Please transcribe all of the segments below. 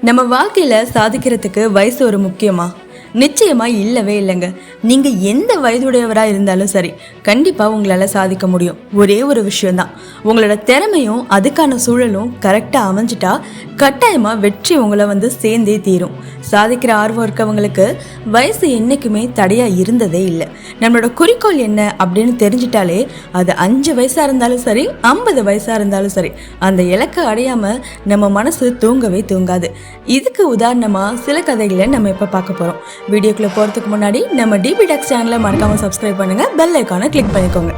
நம்ம வாழ்க்கையில் சாதிக்கிறதுக்கு வயசு ஒரு முக்கியமா? நிச்சயமாக இல்லவே இல்லைங்க. நீங்கள் எந்த வயதுடையவராக இருந்தாலும் சரி, கண்டிப்பாக உங்களால் சாதிக்க முடியும். ஒரே ஒரு விஷயந்தான், உங்களோட திறமையும் அதுக்கான சூழலும் கரெக்டாக அமைஞ்சிட்டா கட்டாயமாக வெற்றி உங்களை சேர்ந்தே தீரும். சாதிக்கிற ஆர்வம் இருக்கவங்களுக்கு வயசு என்றைக்குமே தடையாக இருந்ததே இல்லை. நம்மளோட குறிக்கோள் என்ன அப்படின்னு தெரிஞ்சிட்டாலே அது 5 வயசாக இருந்தாலும் சரி, 50 வயசாக இருந்தாலும் சரி, அந்த இலக்கை அடையாமல் நம்ம மனசு தூங்கவே தூங்காது. இதுக்கு உதாரணமாக சில கதைகளை நம்ம இப்போ பார்க்க போகிறோம். வீடியோக்குள்ளே போகிறதுக்கு முன்னாடி நம்ம டிபி டாக்ஸ் சேனலை மறக்காமல் சப்ஸ்கிரைப் பண்ணுங்கள், பெல் ஐக்கானை கிளிக் பண்ணிக்கோங்க.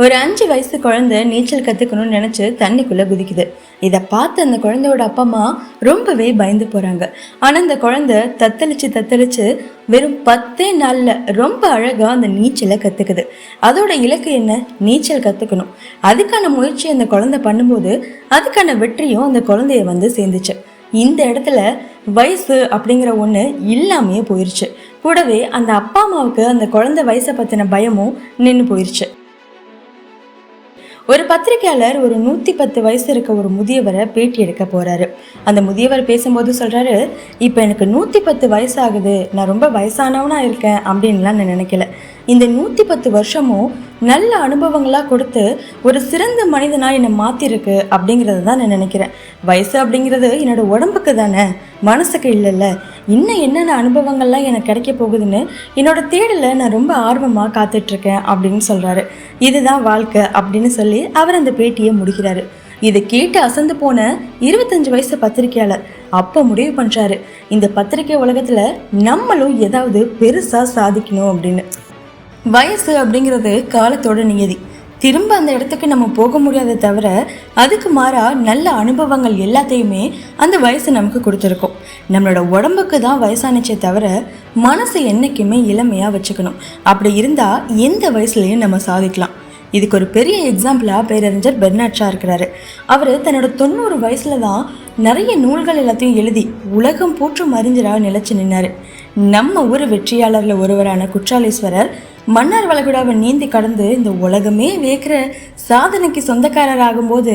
ஒரு 5 வயசு குழந்தை நீச்சல் கற்றுக்கணும்னு நினச்சி தண்ணிக்குள்ளே குதிக்குது. இதை பார்த்து அந்த குழந்தையோட அப்பா அம்மா ரொம்பவே பயந்து போகிறாங்க. ஆனால் அந்த குழந்தை தத்தளிச்சு வெறும் 10 நாளில் ரொம்ப அழகாக அந்த நீச்சலை கற்றுக்குது. அதோட இலக்கு என்ன? நீச்சல் கற்றுக்கணும். அதுக்கான முயற்சி அந்த குழந்தை பண்ணும்போது அதுக்கான வெற்றியும் அந்த குழந்தைய சேர்ந்துச்சு. இந்த இடத்துல வயசு அப்படிங்கிற ஒன்று இல்லாமையே போயிடுச்சு. கூடவே அந்த அப்பா அம்மாவுக்கு அந்த குழந்தை வயசை பற்றின பயமும் நின்று போயிடுச்சு. ஒரு பத்திரிகையாளர் ஒரு 110 வயசு இருக்க ஒரு முதியவரை பேட்டி எடுக்க போறாரு. அந்த முதியவர் பேசும்போது சொல்றாரு, இப்போ எனக்கு 110 வயசு ஆகுது, நான் ரொம்ப வயசானவனா இருக்கேன் அப்படின்லாம் நான் நினைக்கல. இந்த 110 வருஷமும் நல்ல அனுபவங்களாக கொடுத்து ஒரு சிறந்த மனிதனாக என்னை மாற்றிருக்கு அப்படிங்கிறது தான் நான் நினைக்கிறேன். வயசு அப்படிங்கிறது என்னோட உடம்புக்கு தானே, மனசுக்கு இல்லைல்ல. இன்னும் என்னென்ன அனுபவங்கள்லாம் எனக்கு கிடைக்க போகுதுன்னு என்னோட தேடலை நான் ரொம்ப ஆர்வமாக காத்துட்ருக்கேன் அப்படின்னு சொல்கிறாரு. இதுதான் வாழ்க்கை அப்படின்னு சொல்லி அவர் அந்த பேட்டியை முடிக்கிறாரு. இதை கேட்டு அசந்து போன 25 வயசு பத்திரிகையாளர் அப்போ முடிவு பண்ணுறாரு, இந்த பத்திரிகை உலகத்தில் நம்மளும் ஏதாவது பெருசாக சாதிக்கணும் அப்படின்னு. வயசு அப்படிங்கிறது காலத்தோட நியதி. திரும்ப அந்த இடத்துக்கு நம்ம போக முடியாத தவிர அதுக்கு மாறாக நல்ல அனுபவங்கள் எல்லாத்தையுமே அந்த வயசு நமக்கு கொடுத்துருக்கோம். நம்மளோட உடம்புக்கு தான் வயசானிச்சே தவிர மனசு என்றைக்குமே இளமையாக வச்சுக்கணும். அப்படி இருந்தால் எந்த வயசுலையும் நம்ம சாதிக்கலாம். இதுக்கு ஒரு பெரிய எக்ஸாம்பிளாக பேரறிஞர் பெர்னாட் ஷா இருக்கிறாரு. அவர் தன்னோட 90 வயசில் தான் நிறைய நூல்கள் எல்லாத்தையும் எழுதி உலகம் போற்றும் அறிஞராக நிலைச்சு நின்னார். நம்ம ஊர் வெற்றியாளரில் ஒருவரான குற்றாலீஸ்வரர் மன்னார் வளைகுடாவை நீந்தி கடந்து இந்த உலகமே வேக்கிற சாதனைக்கு சொந்தக்காரர் ஆகும்போது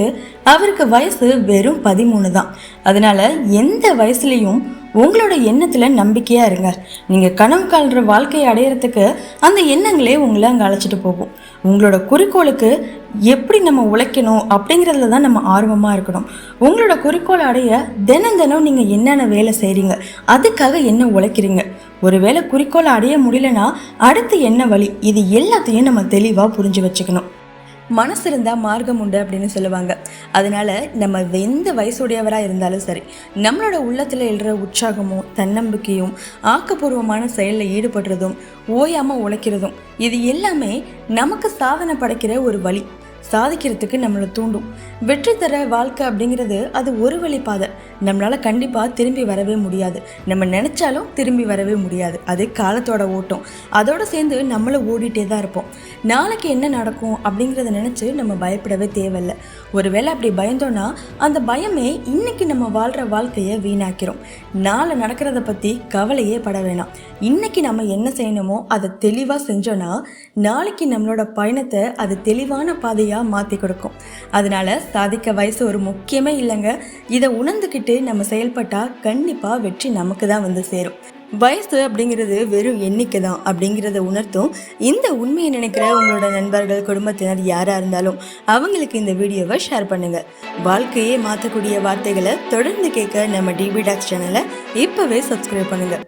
அவருக்கு வயசு வெறும் 13 தான். அதனால எந்த வயசுலையும் உங்களோட எண்ணத்தில் நம்பிக்கையாக இருங்க. நீங்கள் கனவு காண்ற வாழ்க்கையை அடையிறதுக்கு அந்த எண்ணங்களே உங்களை அங்கே அழைச்சிட்டு போகும். உங்களோட குறிக்கோளுக்கு எப்படி நம்ம உழைக்கணும் அப்படிங்கிறதுல தான் நம்ம ஆர்வமாக இருக்கணும். உங்களோட குறிக்கோளை அடைய தினம் நீங்கள் என்னென்ன வேலை செய்கிறீங்க, அதுக்காக என்ன உழைக்கிறீங்க, ஒருவேளை குறிக்கோளை அடைய முடியலன்னா அடுத்து என்ன வழி, இது எல்லாத்தையும் நம்ம தெளிவாக புரிஞ்சு வச்சுக்கணும். மனசு இருந்தால் மார்க்கம் உண்டு அப்படின்னு சொல்லுவாங்க. அதனால நம்ம எந்த வயசுடையவராக இருந்தாலும் சரி, நம்மளோட உள்ளத்தில் எழுற உற்சாகமும் தன்னம்பிக்கையும் ஆக்கப்பூர்வமான செயலில் ஈடுபடுறதும் ஓயாமல் உழைக்கிறதும் இது எல்லாமே நமக்கு சாதனை படைக்கிற ஒரு வழி. சாதிக்கிறதுக்கு நம்மளை தூண்டும். வெற்றி தர வாழ்க்கை அப்படிங்கிறது அது ஒரு வழி பாதை. நம்மளால் கண்டிப்பாக திரும்பி வரவே முடியாது. நம்ம நினச்சாலும் திரும்பி வரவே முடியாது. அது காலத்தோட ஓட்டம். அதோடு சேர்ந்து நம்மளும் ஓடிட்டே தான் இருப்போம். நாளைக்கு என்ன நடக்கும் அப்படிங்கிறத நினச்சி நம்ம பயப்படவே தேவையில்லை. ஒருவேளை அப்படி பயந்தோன்னா அந்த பயமே இன்னைக்கு நம்ம வாழ்கிற வாழ்க்கையை வீணாக்கிறோம். நாளை நடக்கிறத பற்றி கவலையே பட வேணாம். இன்னைக்கு நம்ம என்ன செய்யணுமோ அதை தெளிவாக செஞ்சோன்னா நாளைக்கு நம்மளோட பயணத்தை அது தெளிவான பாதையாக மாற்றி கொடுக்கும். அதனால சாதிக்க வயசு ஒரு முக்கியமே இல்லைங்க. இதை உணர்ந்துக்கிட்டு நம்ம செயல்பட்டால் கண்டிப்பாக வெற்றி நமக்கு தான் சேரும். வயசு அப்படிங்கிறது வெறும் எண்ணிக்கை தான் அப்படிங்கிறத உணர்த்தும். இந்த உண்மையை நினைக்கிற உங்களோட நண்பர்கள், குடும்பத்தினர் யாராக இருந்தாலும் அவங்களுக்கு இந்த வீடியோவை ஷேர் பண்ணுங்கள். வாழ்க்கையே மாற்றக்கூடிய வார்த்தைகளை தொடர்ந்து கேட்க நம்ம டிபி டாக்ஸ் சேனலை இப்போவே சப்ஸ்கிரைப் பண்ணுங்கள்.